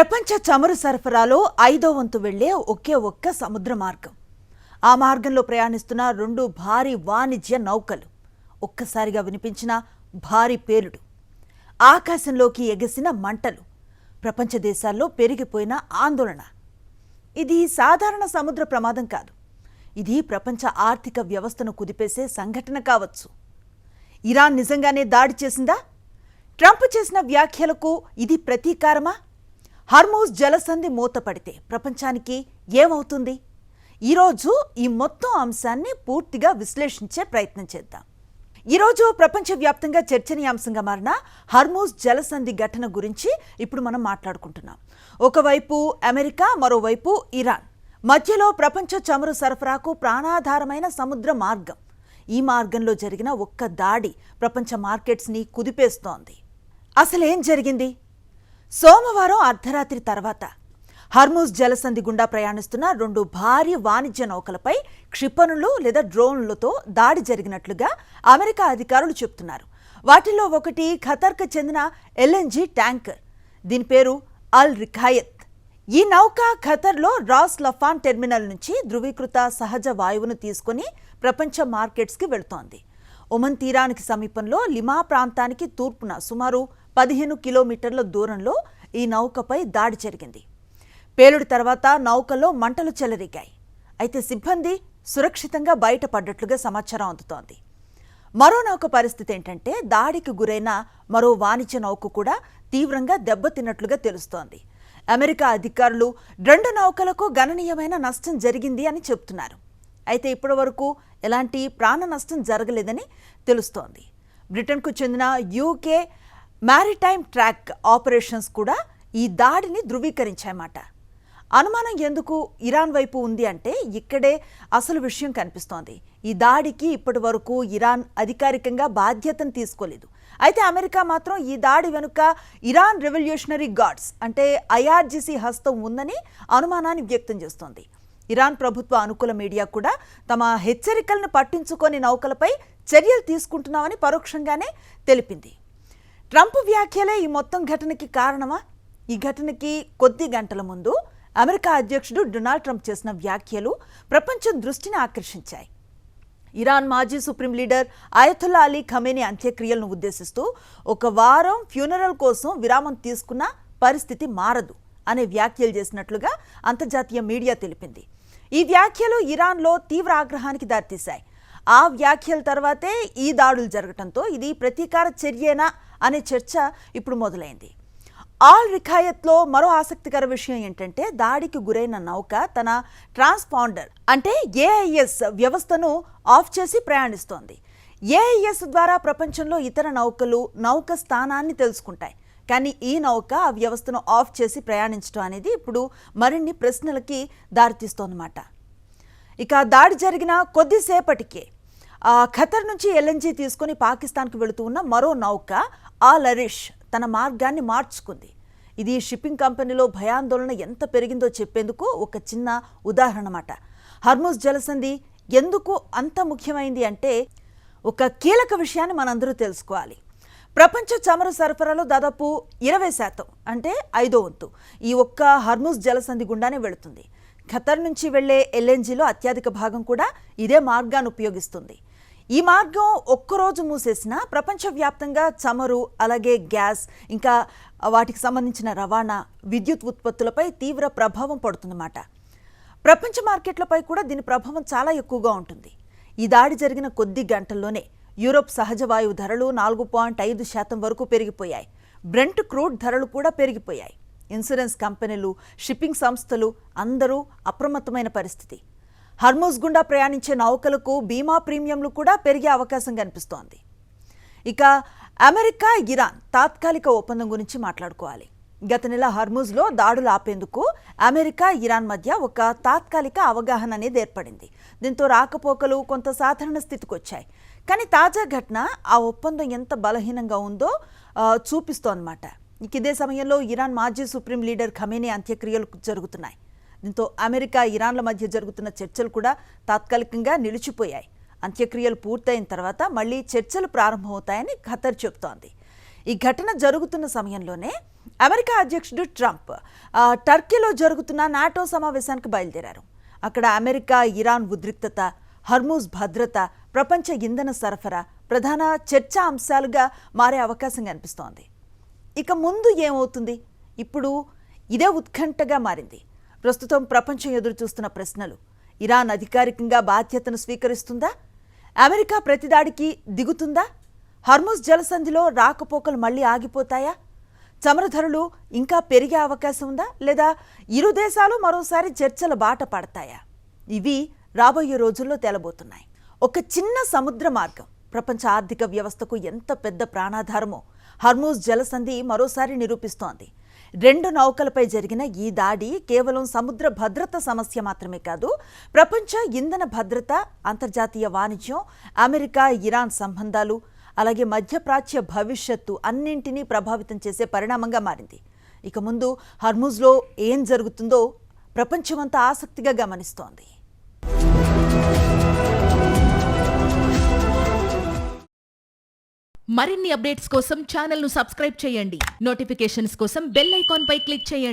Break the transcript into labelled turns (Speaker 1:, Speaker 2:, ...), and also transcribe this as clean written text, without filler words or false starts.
Speaker 1: ప్రపంచ చమురు సరఫరాలో 5వ వంతు వెళ్లే ఒకే ఒక్క సముద్ర మార్గం. ఆ మార్గంలో ప్రయాణిస్తున్న 2 భారీ వాణిజ్య నౌకలు. ఒక్కసారిగా వినిపించిన భారీ పేలుడు, ఆకాశంలోకి ఎగసిన మంటలు, ప్రపంచ దేశాల్లో పెరిగిపోయిన ఆందోళన. ఇది సాధారణ సముద్ర ప్రమాదం కాదు. ఇది ప్రపంచ ఆర్థిక వ్యవస్థను కుదిపేసే సంఘటన కావచ్చు. ఇరాన్ నిజంగానే దాడి చేసిందా? ట్రంప్ చేసిన వ్యాఖ్యలకు ఇది ప్రతీకారమా? హర్మూజ్ జలసంధి మూతపడితే ప్రపంచానికి ఏమవుతుంది? ఈరోజు ఈ మొత్తం అంశాన్ని పూర్తిగా విశ్లేషించే ప్రయత్నం చేద్దాం. ఈరోజు ప్రపంచవ్యాప్తంగా చర్చనీయాంశంగా మారిన హర్మూజ్ జలసంధి ఘటన గురించి ఇప్పుడు మనం మాట్లాడుకుంటున్నాం. ఒకవైపు అమెరికా, మరోవైపు ఇరాన్. మధ్యలో ప్రపంచ చమురు సరఫరాకు ప్రాణాధారమైన సముద్ర మార్గం. ఈ మార్గంలో జరిగిన ఒక్క దాడి ప్రపంచ మార్కెట్స్ని కుదిపేస్తోంది. అసలేం జరిగింది? సోమవారం అర్ధరాత్రి తర్వాత హర్మూజ్ జలసంధి గుండా ప్రయాణిస్తున్న 2 భారీ వాణిజ్య నౌకలపై క్షిపణులు లేదా డ్రోన్లతో దాడి జరిగినట్లుగా అమెరికా అధికారులు చెబుతున్నారు. వాటిల్లో ఒకటి ఖతర్కు చెందిన ఎల్ఎన్జీ ట్యాంకర్. దీని పేరు అల్ రిఖాయత్. ఈ నౌక ఖతర్లో రాస్ లఫాన్ టెర్మినల్ నుంచి ధృవీకృత సహజ వాయువును తీసుకుని ప్రపంచ మార్కెట్స్కి వెళుతోంది. ఒమన్ తీరానికి సమీపంలో లిమా ప్రాంతానికి తూర్పున సుమారు 15 కిలోమీటర్ల దూరంలో ఈ నౌకపై దాడి జరిగింది. పేలుడు తర్వాత నౌకలో మంటలు చెలరేగాయి. అయితే సిబ్బంది సురక్షితంగా బయటపడ్డట్లుగా సమాచారం అందుతోంది. మరో నౌక పరిస్థితి ఏంటంటే, దాడికి గురైన మరో వాణిజ్య నౌక కూడా తీవ్రంగా దెబ్బతిన్నట్లుగా తెలుస్తోంది. అమెరికా అధికారులు 2 నౌకలకు గణనీయమైన నష్టం జరిగింది అని చెబుతున్నారు. అయితే ఇప్పటి వరకు ఎలాంటి ప్రాణ నష్టం జరగలేదని తెలుస్తోంది. బ్రిటన్కు చెందిన యూకే మ్యారిటైమ్ ట్రాక్ ఆపరేషన్స్ కూడా ఈ దాడిని ధృవీకరించాయన్నమాట. అనుమానం ఎందుకు ఇరాన్ వైపు ఉంది అంటే, ఇక్కడే అసలు విషయం కనిపిస్తోంది. ఈ దాడికి ఇప్పటి వరకు ఇరాన్ అధికారికంగా బాధ్యతను తీసుకోలేదు. అయితే అమెరికా మాత్రం ఈ దాడి వెనుక ఇరాన్ రెవల్యూషనరీ గార్డ్స్ అంటే ఐఆర్జీసీ హస్తం ఉందని అనుమానాన్ని వ్యక్తం చేస్తోంది. ఇరాన్ ప్రభుత్వ అనుకూల మీడియా కూడా తమ హెచ్చరికలను పట్టించుకొని నౌకలపై చర్యలు తీసుకుంటున్నామని పరోక్షంగానే తెలిపింది. ట్రంప్ వ్యాఖ్యలే ఈ మొత్తం ఘటనకి కారణమా? ఈ ఘటనకి కొద్ది గంటల ముందు అమెరికా అధ్యక్షుడు డొనాల్డ్ ట్రంప్ చేసిన వ్యాఖ్యలు ప్రపంచం దృష్టిని ఆకర్షించాయి. ఇరాన్ మాజీ supreme leader Ayatollah Ali Khamenei అంత్యక్రియలను ఉద్దేశిస్తూ ఒక వారం ఫ్యూనరల్ కోసం విరామం తీసుకున్న పరిస్థితి మారదు అనే వ్యాఖ్యలు చేసినట్లుగా అంతర్జాతీయ మీడియా తెలిపింది. ఈ వ్యాఖ్యలు ఇరాన్లో తీవ్ర ఆగ్రహానికి దారితీశాయి. ఆ వ్యాఖ్యల తర్వాతే ఈ దాడులు జరగడంతో ఇది ప్రతీకార చర్యేనా అనే చర్చ ఇప్పుడు మొదలైంది. అల్ రిఖాయత్లో మరో ఆసక్తికర విషయం ఏంటంటే, దాడికి గురైన నౌక తన ట్రాన్స్పాండర్ అంటే ఏఐఎస్ వ్యవస్థను ఆఫ్ చేసి ప్రయాణిస్తోంది. ఏఐఎస్ ద్వారా ప్రపంచంలో ఇతర నౌకలు నౌక స్థానాన్ని తెలుసుకుంటాయి. కానీ ఈ నౌక ఆ వ్యవస్థను ఆఫ్ చేసి ప్రయాణించడం అనేది ఇప్పుడు మరిన్ని ప్రశ్నలకి దారితీస్తోందన్నమాట. ఇక దాడి జరిగిన కొద్దిసేపటికే ఖతర్ నుంచి ఎల్ఎన్జీ తీసుకుని పాకిస్తాన్కు వెళుతూ ఉన్న మరో నౌక ఆల్ అరిష్ తన మార్గాన్ని మార్చుకుంది. ఇది షిప్పింగ్ కంపెనీలో భయాందోళన ఎంత పెరిగిందో చెప్పేందుకు ఒక చిన్న ఉదాహరణ అన్నమాట. హర్మూజ్ జలసంధి ఎందుకు అంత ముఖ్యమైంది అంటే, ఒక కీలక విషయాన్ని మనందరూ తెలుసుకోవాలి. ప్రపంచ చమురు సరఫరాలో దాదాపు 20% అంటే 5వ వంతు ఈ ఒక్క హర్మూజ్ జలసంధి గుండానే వెళుతుంది. ఖతర్ నుంచి వెళ్లే ఎల్ఎన్జీలో అత్యధిక భాగం కూడా ఇదే మార్గాన్ని ఉపయోగిస్తుంది. ఈ మార్గం ఒక్కరోజు మూసేసినా ప్రపంచవ్యాప్తంగా చమురు, అలాగే గ్యాస్, ఇంకా వాటికి సంబంధించిన రవాణా, విద్యుత్ ఉత్పత్తులపై తీవ్ర ప్రభావం పడుతుందన్నమాట. ప్రపంచ మార్కెట్లపై కూడా దీని ప్రభావం చాలా ఎక్కువగా ఉంటుంది. ఈ దాడి జరిగిన కొద్ది గంటల్లోనే యూరోప్ సహజ వాయువు ధరలు 4.5% వరకు పెరిగిపోయాయి. బ్రెంట్ క్రూడ్ ధరలు కూడా పెరిగిపోయాయి. ఇన్సూరెన్స్ కంపెనీలు, షిప్పింగ్ సంస్థలు అందరూ అప్రమత్తమైన పరిస్థితి. హర్మూజ్ గుండా ప్రయాణించే నౌకలకు బీమా ప్రీమియంలు కూడా పెరిగే అవకాశం కనిపిస్తోంది. ఇక అమెరికా, ఇరాన్ తాత్కాలిక ఒప్పందం గురించి మాట్లాడుకోవాలి. గత నెల హర్మూజ్లో దాడులు ఆపేందుకు అమెరికా, ఇరాన్ మధ్య ఒక తాత్కాలిక అవగాహన అనేది ఏర్పడింది. దీంతో రాకపోకలు కొంత సాధారణ స్థితికి వచ్చాయి. కానీ తాజా ఘటన ఆ ఒప్పందం ఎంత బలహీనంగా ఉందో చూపిస్తోందన్నమాట. ఇదే సమయంలో ఇరాన్ మాజీ సుప్రీం లీడర్ ఖమేనీ అంత్యక్రియలు జరుగుతున్నాయి. దీంతో అమెరికా, ఇరాన్ల మధ్య జరుగుతున్న చర్చలు కూడా తాత్కాలికంగా నిలిచిపోయాయి. అంత్యక్రియలు పూర్తయిన తర్వాత మళ్లీ చర్చలు ప్రారంభమవుతాయని ఖతర్ చెబుతోంది. ఈ ఘటన జరుగుతున్న సమయంలోనే అమెరికా అధ్యక్షుడు ట్రంప్ టర్కీలో జరుగుతున్న నాటో సమావేశానికి బయలుదేరారు. అక్కడ అమెరికా ఇరాన్ ఉద్రిక్తత, హర్మూజ్ భద్రత, ప్రపంచ ఇంధన సరఫరా ప్రధాన చర్చా అంశాలుగా మారే అవకాశం కనిపిస్తోంది. ఇక ముందు ఏమవుతుంది? ఇప్పుడు ఇదే ఉత్కంఠగా మారింది. ప్రస్తుతం ప్రపంచం ఎదురు చూస్తున్న ప్రశ్నలు: ఇరాన్ అధికారికంగా బాధ్యతను స్వీకరిస్తుందా? అమెరికా ప్రతిదాడికి దిగుతుందా? హర్మూజ్ జలసంధిలో రాకపోకలు మళ్లీ ఆగిపోతాయా? చమురు ధరలు ఇంకా పెరిగే అవకాశం ఉందా? లేదా ఇరు దేశాలు మరోసారి చర్చల బాట పడతాయా? ఇవి రాబోయే రోజుల్లో తేలబోతున్నాయి. ఒక చిన్న సముద్ర మార్గం ప్రపంచ ఆర్థిక వ్యవస్థకు ఎంత పెద్ద ప్రాణాధారమో హర్మూజ్ జలసంధి మరోసారి నిరూపిస్తోంది. 2 నౌకలపై జరిగిన ఈ దాడి కేవలం సముద్ర భద్రత సమస్య మాత్రమే కాదు, ప్రపంచ ఇంధన భద్రత, అంతర్జాతీయ వాణిజ్యం, అమెరికా ఇరాన్ సంబంధాలు, అలాగే మధ్యప్రాచ్య భవిష్యత్తు అన్నింటినీ ప్రభావితం చేసే పరిణామంగా మారింది. ఇక ముందు హర్మూజ్లో ఏం జరుగుతుందో ప్రపంచమంతా ఆసక్తిగా గమనిస్తోంది.
Speaker 2: మరిన్ని అప్డేట్స్ కోసం ఛానల్ను సబ్స్క్రైబ్ చేయండి. నోటిఫికేషన్స్ కోసం బెల్ ఐకాన్ పై క్లిక్ చేయండి.